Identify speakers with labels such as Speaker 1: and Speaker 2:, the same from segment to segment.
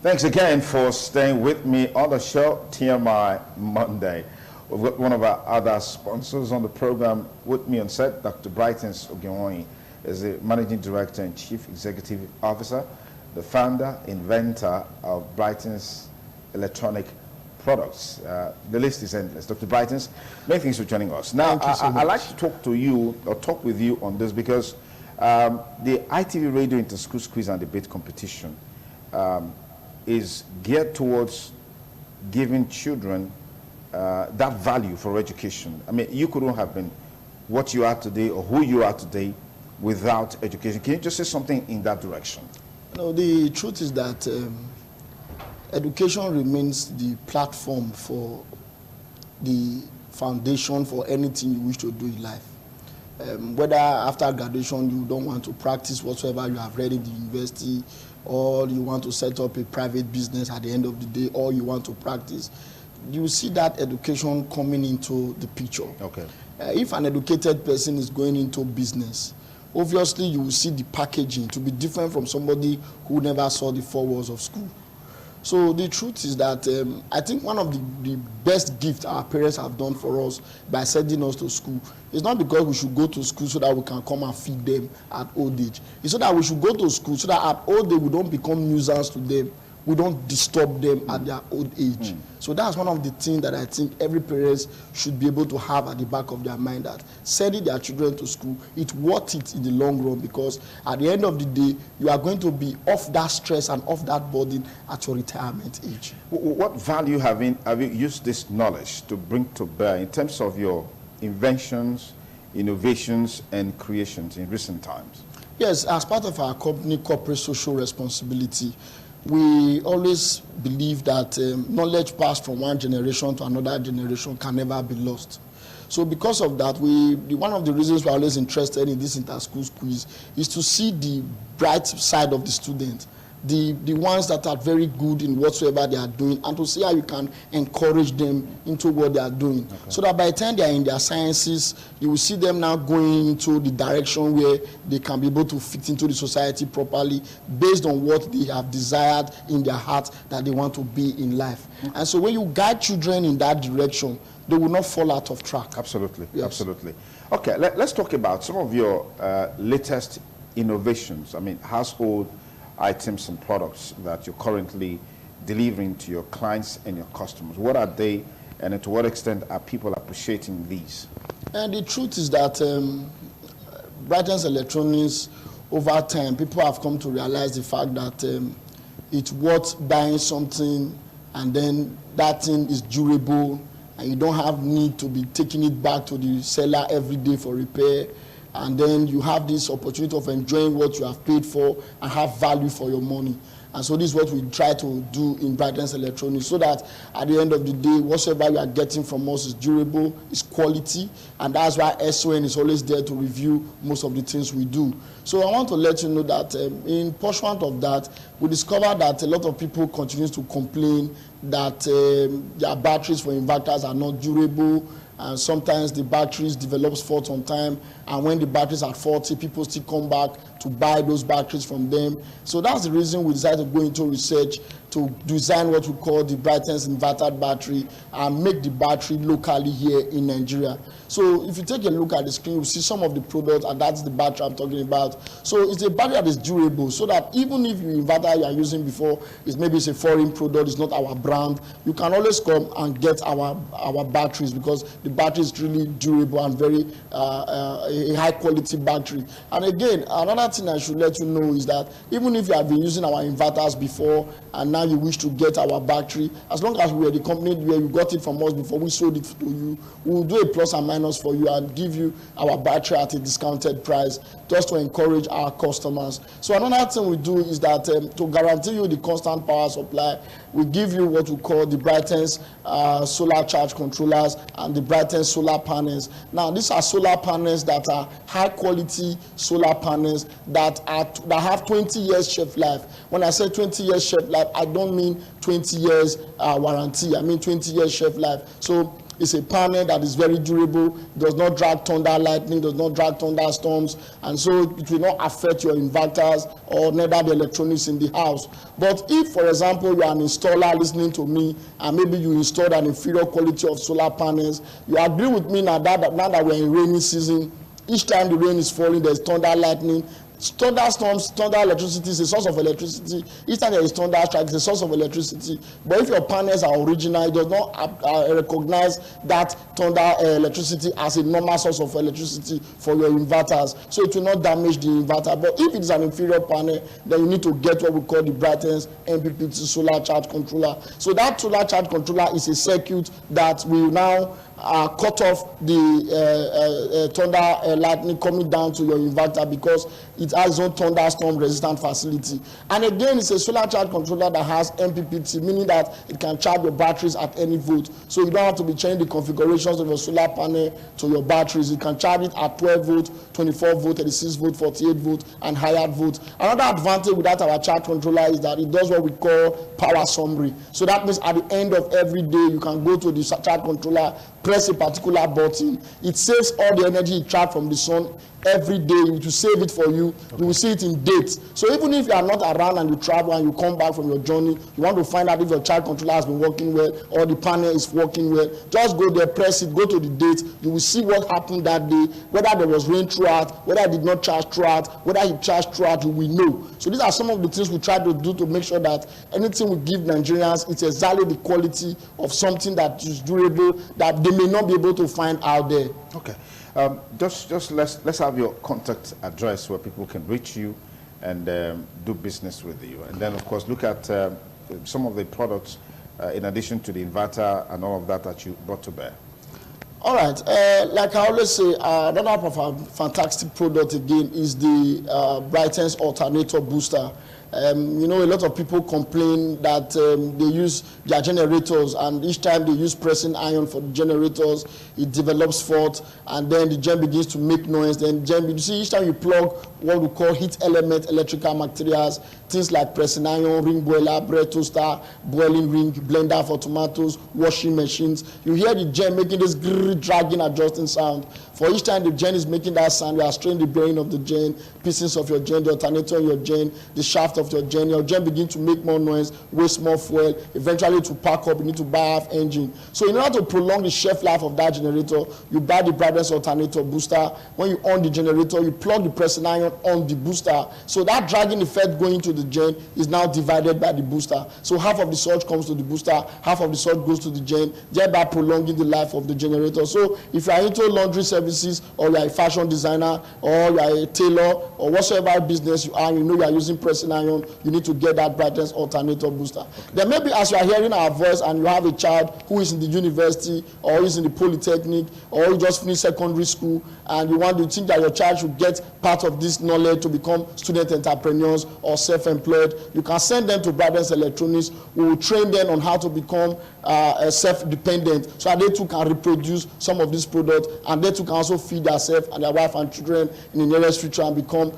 Speaker 1: Thanks again for staying with me on the show, TMI Monday. We've got one of our other sponsors on the program with me on set, Dr. Brightence is the Managing Director and Chief Executive Officer, the founder, inventor of Brightence Electronic Products. The list is endless. Dr. Brightence, many thanks for joining us. Now, I'd like to talk to you, or talk with you on this, because the ITV Radio Inter-School Quiz and Debate competition is geared towards giving children that value for education. I mean, you couldn't have been what you are today or who you are today without education. Can you just say something in that direction?
Speaker 2: No, the truth is that education remains the platform for the foundation for anything you wish to do in life. Whether after graduation you don't want to practice whatsoever you have read in the university, or you want to set up a private business at the end of the day, or you want to practice, you see that education coming into the picture. Okay. If an educated person is going into business, obviously you will see the packaging to be different from somebody who never saw the four walls of school. So the truth is that I think one of the best gifts our parents have done for us by sending us to school is not because we should go to school so that we can come and feed them at old age. It's so that we should go to school so that at old age we don't become nuisance to them. We don't disturb them at their old age. So that's one of the things that I think every parent should be able to have at the back of their mind, that sending their children to school, it's worth it in the long run, because at the end of the day, you are going to be off that stress and off that burden at your retirement age.
Speaker 1: What value have you used this knowledge to bring to bear in terms of your inventions, innovations, and creations in recent times?
Speaker 2: Yes, as part of our company corporate social responsibility, we always believe that knowledge passed from one generation to another generation can never be lost. So because of that, one of the reasons we're always interested in this inter-school quiz is to see the bright side of the student, the ones that are very good in whatsoever they are doing, and to see how you can encourage them into what they are doing. Okay. So that by the time they are in their sciences, you will see them now going into the direction where they can be able to fit into the society properly based on what they have desired in their heart that they want to be in life. Okay. And so when you guide children in that direction, they will not fall out of track.
Speaker 1: Absolutely, yes. Absolutely. Okay, let's talk about some of your latest innovations. I mean, household items and products that you're currently delivering to your clients and your customers. What are they, and to what extent are people appreciating these?
Speaker 2: And the truth is that Brightence Electronics, over time, people have come to realize the fact that it's worth buying something and then that thing is durable and you don't have need to be taking it back to the seller every day for repair. And then you have this opportunity of enjoying what you have paid for and have value for your money. And so this is what we try to do in Brightence Electronics, so that at the end of the day, whatever you are getting from us is durable, is quality, and that's why SON is always there to review most of the things we do. So I want to let you know that in pursuant of that, we discovered that a lot of people continue to complain that their batteries for inverters are not durable, and sometimes the batteries develops fault on time, and when the batteries are faulty, people still come back to buy those batteries from them. So that's the reason we decided to go into research to design what we call the Brightence inverter battery and make the battery locally here in Nigeria. So if you take a look at the screen, you see some of the products, and that's the battery I'm talking about. So it's a battery that is durable, so that even if your inverter you are using before is maybe it's a foreign product, it's not our brand, you can always come and get our batteries, because the battery is really durable and very a high quality battery. And again, another thing I should let you know is that even if you have been using our inverters before and now you wish to get our battery, as long as we are the company where you got it from us before we sold it to you, we will do a plus and minus for you and give you our battery at a discounted price, just to encourage our customers. So another thing we do is that to guarantee you the constant power supply, we give you what we call the Brightence solar charge controllers and the Brightence solar panels. Now these are solar panels that are high quality solar panels that have 20 years shelf life. When I say 20 years shelf life, I don't mean 20 years warranty, I mean 20 years shelf life. So It's a panel that is very durable, does not drag thunder, lightning, does not drag thunderstorms, and so it will not affect your inverters or neither the electronics in the house. But if, for example, you are an installer listening to me, and maybe you installed an inferior quality of solar panels, you agree with me now that we're in rainy season, each time the rain is falling, there's thunder, lightning. Thunderstorms, thunder, electricity is a source of electricity. Each time there is thunder strike, it's a source of electricity. But if your panels are original, it does not recognize that thunder electricity as a normal source of electricity for your inverters. So it will not damage the inverter. But if it is an inferior panel, then you need to get what we call the Brightence MPPT solar charge controller. So that solar charge controller is a circuit that will now cut off the thunder lightning coming down to your inverter, because it has its own thunderstorm resistant facility. And again, it's a solar charge controller that has MPPT, meaning that it can charge your batteries at any volt. So you don't have to be changing the configurations of your solar panel to your batteries. You can charge it at 12 volt, 24 volt, 36 volt, 48 volt, and higher volt. Another advantage with that our charge controller is that it does what we call power summary. So that means at the end of every day, you can go to the charge controller, press a particular button. It saves all the energy it trapped from the sun every day. It will save it for you. Okay. You will see it in dates. So even if you are not around and you travel and you come back from your journey, you want to find out if your charge controller has been working well or the panel is working well, just go there, press it, go to the date. You will see what happened that day, whether there was rain throughout, whether it did not charge throughout, whether it charged throughout, you will know. So these are some of the things we try to do to make sure that anything we give Nigerians, it's exactly the quality of something that is durable, that they may not be able to find out there.
Speaker 1: Okay. Just let's have your contact address where people can reach you and do business with you. And then, of course, look at some of the products in addition to the inverter and all of that you brought to bear.
Speaker 2: All right. Like I always say, another of our fantastic product, again, is the Brightence Alternator Booster. You know, a lot of people complain that they use their generators, and each time they use pressing iron for the generators, it develops fault, and then the gen begins to make noise. Then you see, each time you plug what we call heat element electrical materials, things like pressing iron, ring boiler, bread toaster, boiling ring, blender for tomatoes, washing machines, you hear the gen making this dragging, adjusting sound. For each time the gen is making that sound, you are straining the bearing of the gen, pieces of your gen, the alternator in your gen, the shaft of your gen begin to make more noise, waste more fuel, eventually to pack up, you need to buy half engine. So in order to prolong the shelf life of that generator, you buy the Brightence Alternator Booster. When you on the generator, you plug the pressing iron on the booster. So that dragging effect going to the gen is now divided by the booster. So half of the surge comes to the booster, half of the surge goes to the gen, thereby prolonging the life of the generator. So if you are into laundry services, or you are a fashion designer, or you are a tailor, or whatsoever business you are, you know you are using pressing iron, you need to get that Brightence Alternator Booster. Okay. Then maybe as you are hearing our voice and you have a child who is in the university, or is in the polytechnic, or you just finished secondary school, and you want to think that your child should get part of this knowledge to become student entrepreneurs or self-employed, you can send them to Brightence Electronics. We will train them on how to become self-dependent, so that they too can reproduce some of this product, and they too can also feed themselves and their wife and children in the nearest future and become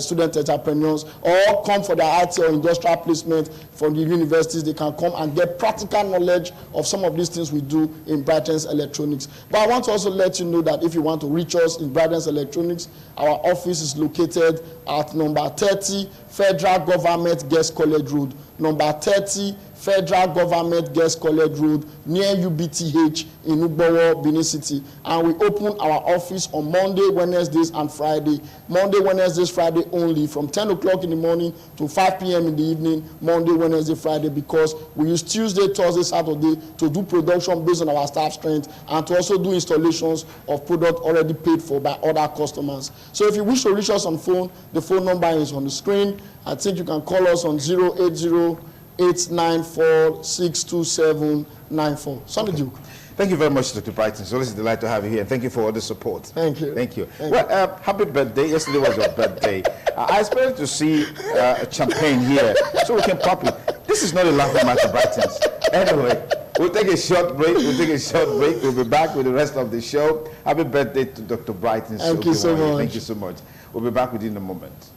Speaker 2: student entrepreneurs, or come for their IT or industrial placement from the universities. They can come and get practical knowledge of some of these things we do in Brightence Electronics. But I want to also let you know that if you want to reach us in Brightence Electronics, our office is located at number 30 Federal Government Guest College Road, number 30 Federal Government Guest College Road, near UBTH in Ugbowo, Benin City. And we open our office on Monday, Wednesdays, and Friday. Monday, Wednesdays, Friday only, from 10 o'clock in the morning to 5 p.m. in the evening, Monday, Wednesday, Friday, because we use Tuesday, Thursday, Saturday to do production based on our staff strength, and to also do installations of product already paid for by other customers. So if you wish to reach us on phone, the phone number is on the screen. I think you can call us on 080-894-62794. Sunday Duke.
Speaker 1: Thank you very much, Dr. Brightence. It's always a delight to have you here, and thank you for all the support.
Speaker 2: Thank you.
Speaker 1: Thank you. Well, happy birthday. Yesterday was your birthday. I expected to see a champagne here, so we can pop it. This is not a laughing matter, Brightence. Anyway, we'll take a short break. We'll be back with the rest of the show. Happy birthday to Dr. Brightence.
Speaker 2: Thank you so much.
Speaker 1: Thank you so much. We'll be back within a moment.